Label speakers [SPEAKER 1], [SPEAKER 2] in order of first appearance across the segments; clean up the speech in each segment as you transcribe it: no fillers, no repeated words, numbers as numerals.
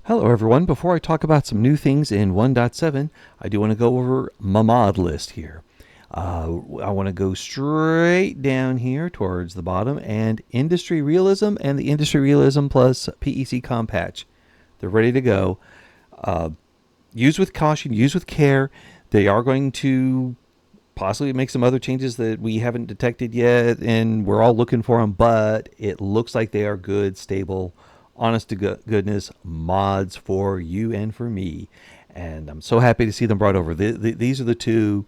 [SPEAKER 1] Hello everyone, before I talk about some new things in 1.7, I do want to go over my mod list here. I want to go straight down here towards the bottom and Industry Realism and the Industry Realism plus PEC Com Patch. They're ready to go. Use with caution, use with care. They are going to possibly make some other changes that we haven't detected yet, and we're all looking for them, but it looks like they are good, stable, honest to goodness mods for you and for me. And I'm so happy to see them brought over. These are the two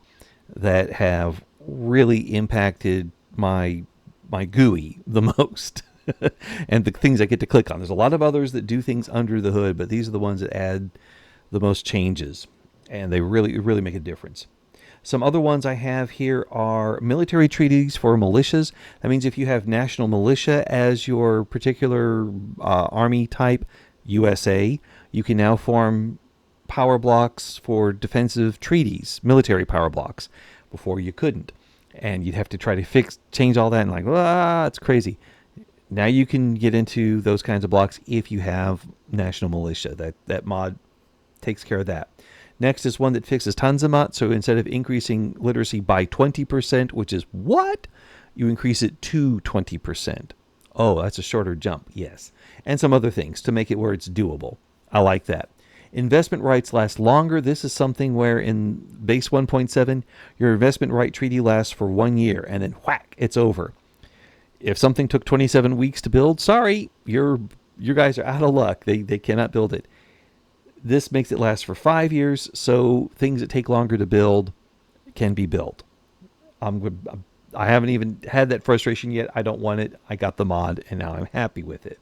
[SPEAKER 1] that have really impacted my GUI the most. And the things I get to click on. There's a lot of others that do things under the hood, but these are the ones that add the most changes, and they really make a difference. Some other ones I have here are military treaties for militias. That means if you have national militia as your particular army type, USA, you can now form power blocks for defensive treaties, military power blocks. Before you couldn't. And you'd have to try to change all that, and it's crazy. Now you can get into those kinds of blocks if you have national militia. That mod takes care of that. Next is one that fixes Tanzimat. So instead of increasing literacy by 20%, which is what? You increase it to 20%. Oh, that's a shorter jump, yes. And some other things to make it where it's doable. I like that. Investment rights last longer. This is something where in base 1.7, your investment right treaty lasts for 1 year, and then whack, it's over. If something took 27 weeks to build, sorry, you guys are out of luck. They cannot build it. This makes it last for 5 years, so things that take longer to build can be built. I haven't even had that frustration yet. I don't want it. I got the mod, and now I'm happy with it.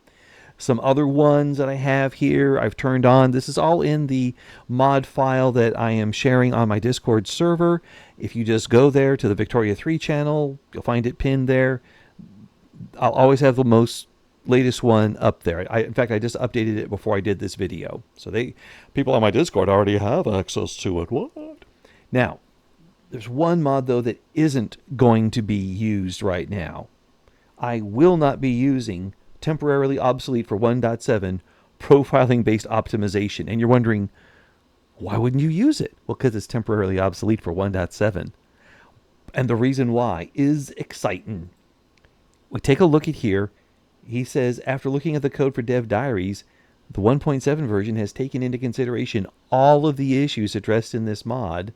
[SPEAKER 1] Some other ones that I have here, I've turned on. This is all in the mod file that I am sharing on my Discord server. If you just go there to the Victoria 3 channel, you'll find it pinned there. I'll always have the most latest one up there. In fact, I just updated it before I did this video. So people on my Discord already have access to it. What? Now, there's one mod, though, that isn't going to be used right now. I will not be using temporarily obsolete for 1.7 profiling-based optimization. And you're wondering, why wouldn't you use it? Well, because it's temporarily obsolete for 1.7. And the reason why is exciting. We take a look at here. He says, after looking at the code for dev diaries, the 1.7 version has taken into consideration all of the issues addressed in this mod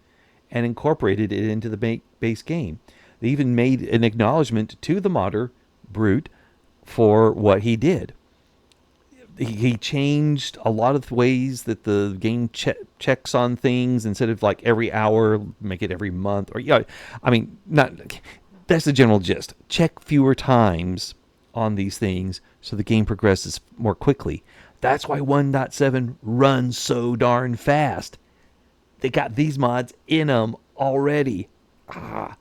[SPEAKER 1] and incorporated it into the base game. They even made an acknowledgement to the modder, Brute, for what he did. He changed a lot of the ways that the game checks on things. Instead of like every hour, make it every month. Or that's the general gist. Check fewer times on these things so the game progresses more quickly. That's why 1.7 runs so darn fast. They got these mods in them already. I'm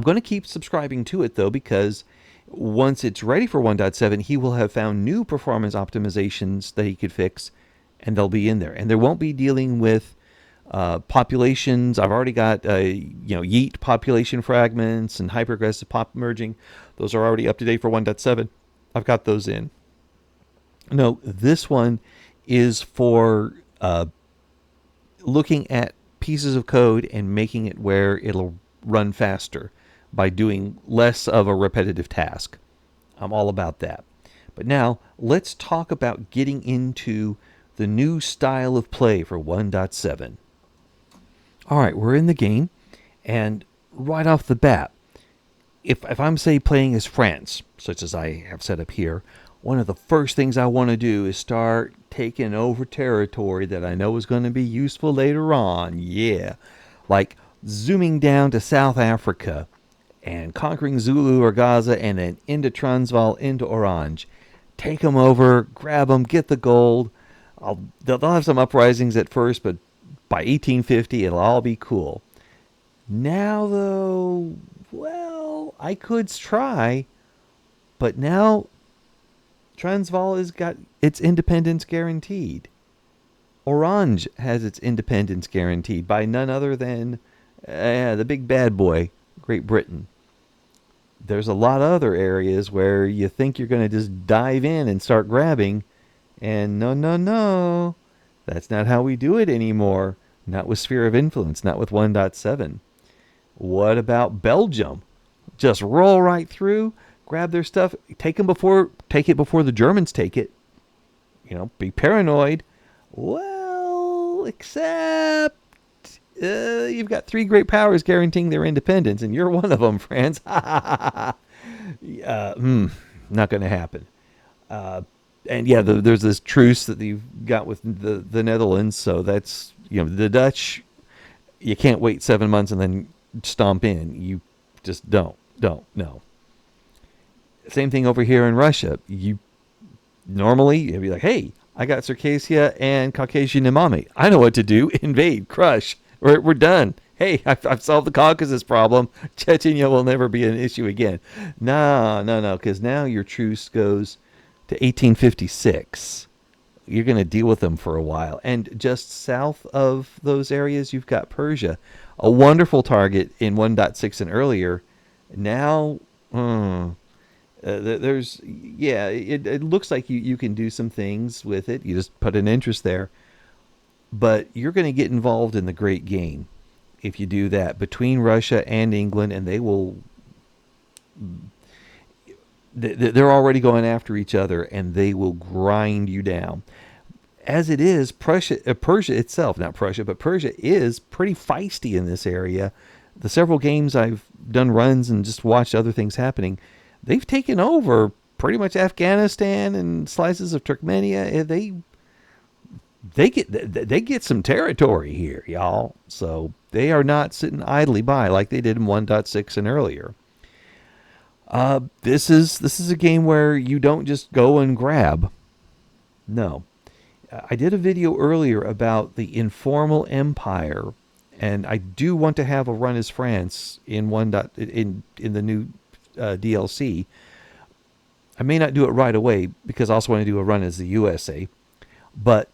[SPEAKER 1] going to keep subscribing to it, though, because once it's ready for 1.7, he will have found new performance optimizations that he could fix, and they'll be in there. And there won't be dealing with populations. I've already got yeet population fragments and hyperaggressive pop merging. Those are already up to date for 1.7. I've got those in. No, this one is for looking at pieces of code and making it where it'll run faster by doing less of a repetitive task. I'm all about that. But now, let's talk about getting into the new style of play for 1.7. All right, we're in the game, and right off the bat, if I'm, say, playing as France, such as I have set up here, one of the first things I want to do is start taking over territory that I know is going to be useful later on. Yeah, like zooming down to South Africa and conquering Zulu or Gaza, and then into Transvaal, into Orange. Take them over, grab them, get the gold. They'll have some uprisings at first, but by 1850, it'll all be cool. Now, though, well, I could try, but now Transvaal has got its independence guaranteed. Orange has its independence guaranteed by none other than the big bad boy, Great Britain. There's a lot of other areas where you think you're going to just dive in and start grabbing, And no, no, no. That's not how we do it anymore. Not with Sphere of Influence, not with 1.7. What about Belgium? Just roll right through, grab their stuff, take it before the Germans take it. Be paranoid. Well, except you've got three great powers guaranteeing their independence, and you're one of them, France. Not going to happen. And yeah, there's this truce that you've got with the Netherlands, so that's the Dutch. You can't wait 7 months and then stomp in. You just don't no. Same thing over here in Russia. You normally you'd be like, hey, I got Circassia and Caucasian Imami. I know what to do. Invade, crush. We're done. Hey, I've solved the Caucasus problem. Chechnya will never be an issue again. No, because now your truce goes to 1856. You're going to deal with them for a while. And just south of those areas, you've got Persia, a wonderful target in 1.6 and earlier. Now, it looks like you can do some things with it. You just put an interest there. But you're going to get involved in the great game if you do that between Russia and England, and they're already going after each other, and they will grind you down. As it is, Persia itself, not Prussia, but Persia is pretty feisty in this area. The several games I've done runs and just watched other things happening, they've taken over pretty much Afghanistan and slices of Turkmenia. They get some territory here, y'all. So they are not sitting idly by like they did in 1.6 and earlier. This is a game where you don't just go and grab. No. I did a video earlier about the Informal Empire, and I do want to have a run as France in in the new DLC. I may not do it right away because I also want to do a run as the USA, but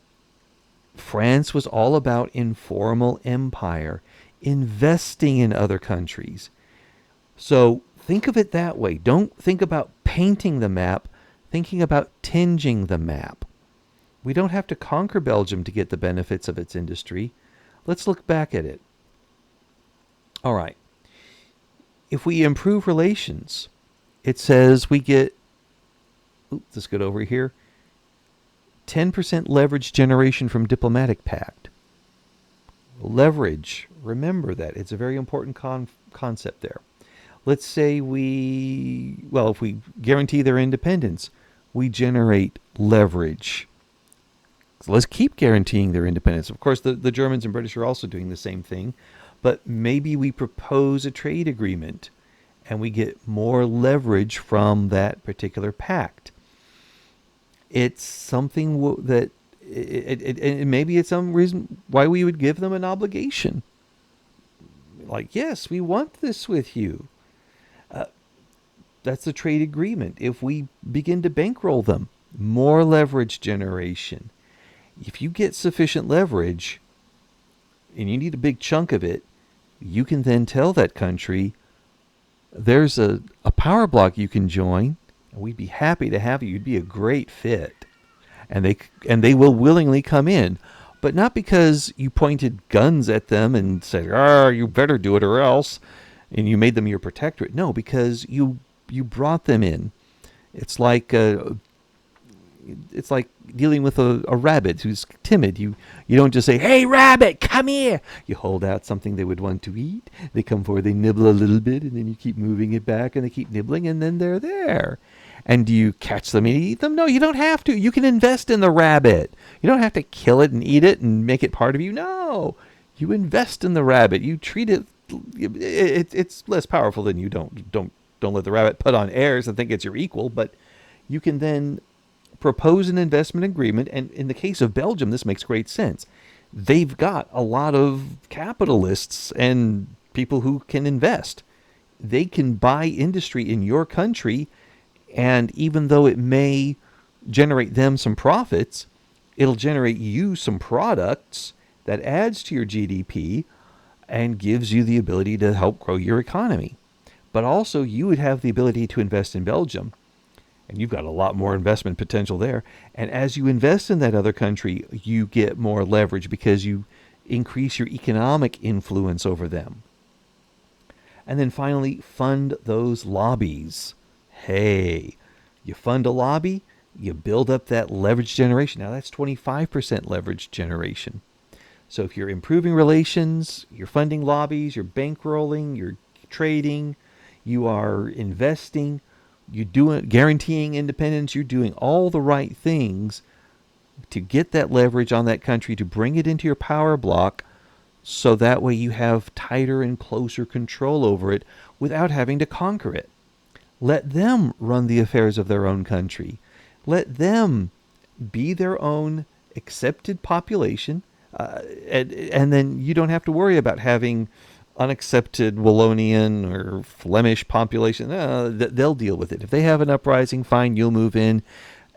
[SPEAKER 1] France was all about informal empire, investing in other countries. So think of it that way. Don't think about painting the map, thinking about tinging the map. We don't have to conquer Belgium to get the benefits of its industry. Let's look back at it. All right. If we improve relations, it says we get, let's get over here, 10% leverage generation from diplomatic pact. Leverage, remember that. It's a very important concept there. Let's say if we guarantee their independence, we generate leverage. So let's keep guaranteeing their independence. Of course, the Germans and British are also doing the same thing, but maybe we propose a trade agreement and we get more leverage from that particular pact. It's something that maybe it's some reason why we would give them an obligation. Like, yes, we want this with you. That's a trade agreement. If we begin to bankroll them, more leverage generation. If you get sufficient leverage, and you need a big chunk of it, you can then tell that country, there's a power block you can join, and we'd be happy to have you. You'd be a great fit. And they will willingly come in. But not because you pointed guns at them and said, you better do it or else, and you made them your protectorate. No, because you brought them in. It's like dealing with a rabbit who's timid. You don't just say, hey, rabbit, come here. You hold out something they would want to eat. They come forward, they nibble a little bit, and then you keep moving it back, and they keep nibbling, and then they're there. And do you catch them and eat them? No, you don't have to. You can invest in the rabbit. You don't have to kill it and eat it and make it part of you. No, you invest in the rabbit. You treat it. It's less powerful than you. Don't let the rabbit put on airs and think it's your equal. But you can then propose an investment agreement. And in the case of Belgium, this makes great sense. They've got a lot of capitalists and people who can invest. They can buy industry in your country. And even though it may generate them some profits, it'll generate you some products that adds to your GDP and gives you the ability to help grow your economy. But also you would have the ability to invest in Belgium. And you've got a lot more investment potential there. And as you invest in that other country, you get more leverage because you increase your economic influence over them. And then finally, fund those lobbies. Hey, you fund a lobby, you build up that leverage generation. Now that's 25% leverage generation. So if you're improving relations, you're funding lobbies, you're bankrolling, you're trading, you are investing, you doing guaranteeing independence, you're doing all the right things to get that leverage on that country to bring it into your power block so that way you have tighter and closer control over it without having to conquer it. Let them run the affairs of their own country. Let them be their own accepted population, and then you don't have to worry about having unaccepted Wallonian or Flemish population. They'll deal with it. If they have an uprising, fine, you'll move in,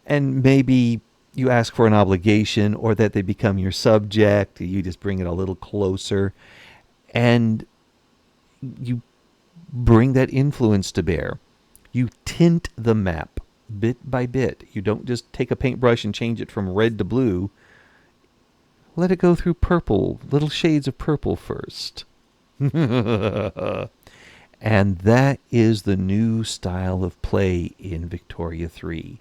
[SPEAKER 1] and maybe you ask for an obligation or that they become your subject. You just bring it a little closer, and you bring that influence to bear. You tint the map bit by bit. You don't just take a paintbrush and change it from red to blue. Let it go through purple, little shades of purple first. And that is the new style of play in Victoria 3.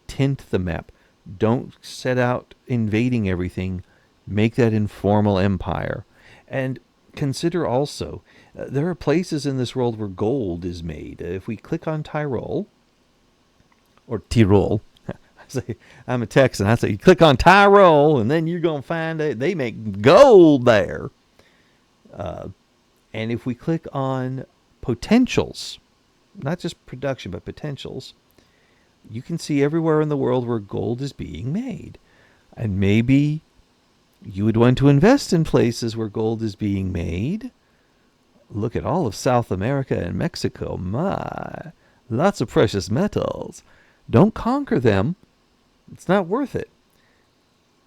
[SPEAKER 1] Tint the map. Don't set out invading everything. Make that informal empire. And consider also, there are places in this world where gold is made. If we click on Tyrol, or Tirol, I'm a Texan, I say you click on Tyrol and then you're going to find that they make gold there. And if we click on potentials, not just production, but potentials, you can see everywhere in the world where gold is being made. And maybe you would want to invest in places where gold is being made. Look at all of South America and Mexico. My, lots of precious metals. Don't conquer them. It's not worth it.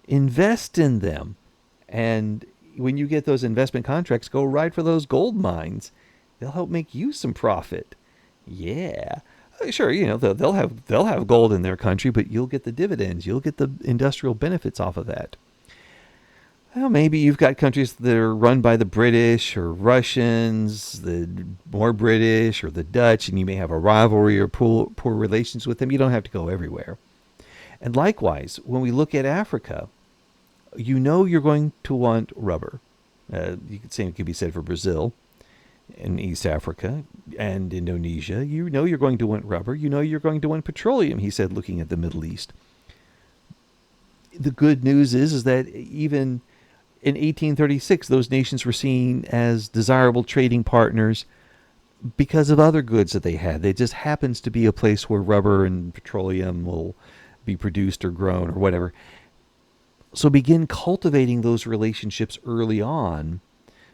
[SPEAKER 1] Invest in them. And when you get those investment contracts, go right for those gold mines. They'll help make you some profit. Yeah. Sure, they'll have gold in their country, but you'll get the dividends. You'll get the industrial benefits off of that. Well, maybe you've got countries that are run by the British or Russians, the more British or the Dutch, and you may have a rivalry or poor relations with them. You don't have to go everywhere. And likewise, when we look at Africa, you're going to want rubber. You could say it could be said for Brazil and East Africa and Indonesia. You're going to want rubber. You're going to want petroleum, he said, looking at the Middle East. The good news is that even in 1836, those nations were seen as desirable trading partners because of other goods that they had. It just happens to be a place where rubber and petroleum will be produced or grown or whatever. So begin cultivating those relationships early on.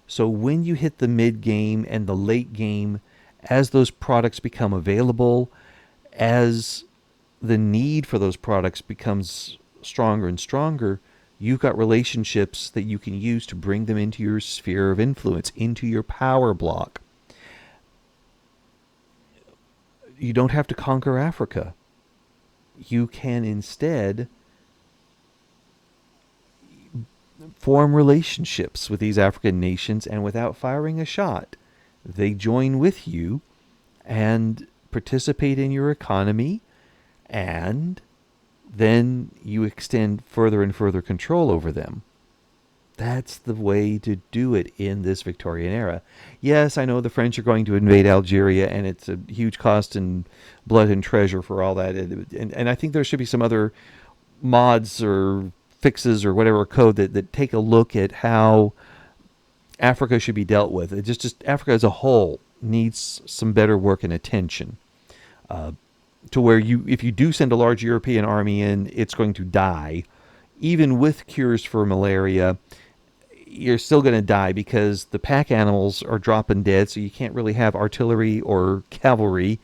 [SPEAKER 1] So when you hit the mid-game and the late game, as those products become available, as the need for those products becomes stronger and stronger, you've got relationships that you can use to bring them into your sphere of influence, into your power block. You don't have to conquer Africa. You can instead form relationships with these African nations, and without firing a shot, they join with you and participate in your economy, and then you extend further and further control over them. That's the way to do it in this Victorian era. Yes, I know the French are going to invade Algeria, and it's a huge cost and blood and treasure for all that. And I think there should be some other mods or fixes or whatever code that take a look at how Africa should be dealt with. It just Africa as a whole needs some better work and attention. To where if you do send a large European army in, it's going to die. Even with cures for malaria, you're still going to die because the pack animals are dropping dead, so you can't really have artillery or cavalry.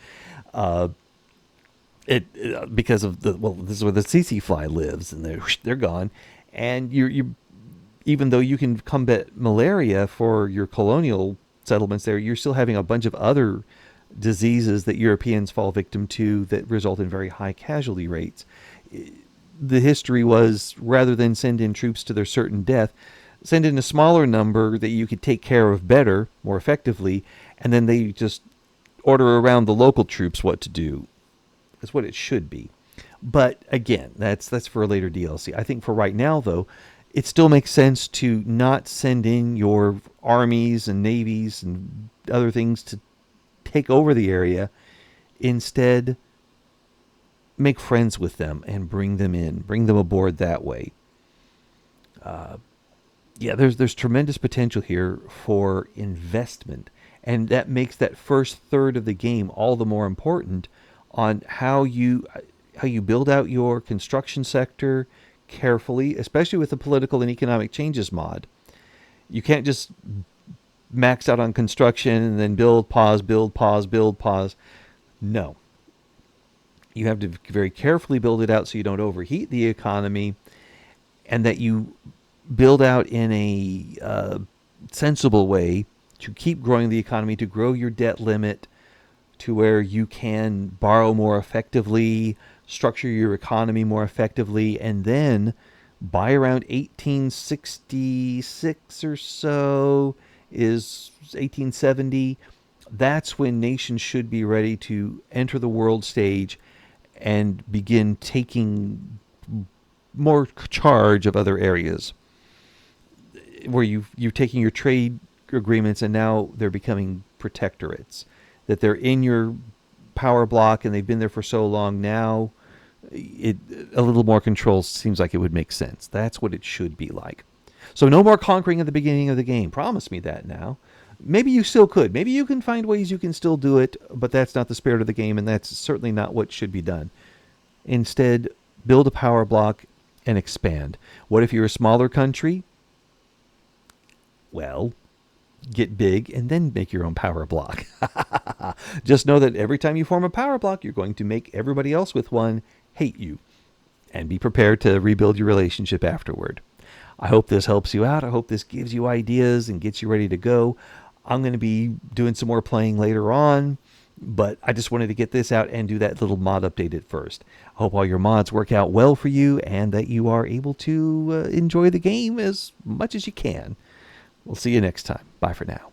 [SPEAKER 1] Because of this is where the tsetse fly lives, and they're gone. And you even though you can combat malaria for your colonial settlements there, you're still having a bunch of other diseases that Europeans fall victim to that result in very high casualty rates. The history was, rather than send in troops to their certain death, send in a smaller number that you could take care of better, more effectively, and then they just order around the local troops what to do. That's what it should be. But again, that's for a later DLC. I think for right now, though, it still makes sense to not send in your armies and navies and other things to take over the area. Instead, make friends with them and bring them in, bring them aboard that way. Yeah, there's tremendous potential here for investment, and that makes that first third of the game all the more important on how you build out your construction sector carefully, especially with the political and economic changes mod. You can't just max out on construction and then build, pause, build, pause, build, pause. No. You have to very carefully build it out so you don't overheat the economy, and that you build out in a sensible way to keep growing the economy, to grow your debt limit to where you can borrow more effectively, structure your economy more effectively, and then by around 1866 or so, is 1870, that's when nations should be ready to enter the world stage and begin taking more charge of other areas, where you're taking your trade agreements and now they're becoming protectorates, that they're in your power block and they've been there for so long. Now a little more control seems like it would make sense. That's what it should be like. So no more conquering at the beginning of the game. Promise me that now. Maybe you still could. Maybe you can find ways you can still do it, but that's not the spirit of the game, and that's certainly not what should be done. Instead, build a power block and expand. What if you're a smaller country? Well, get big and then make your own power block. Just know that every time you form a power block, you're going to make everybody else with one hate you. And be prepared to rebuild your relationship afterward. I hope this helps you out. I hope this gives you ideas and gets you ready to go. I'm going to be doing some more playing later on, but I just wanted to get this out and do that little mod update at first. I hope all your mods work out well for you and that you are able to enjoy the game as much as you can. We'll see you next time. Bye for now.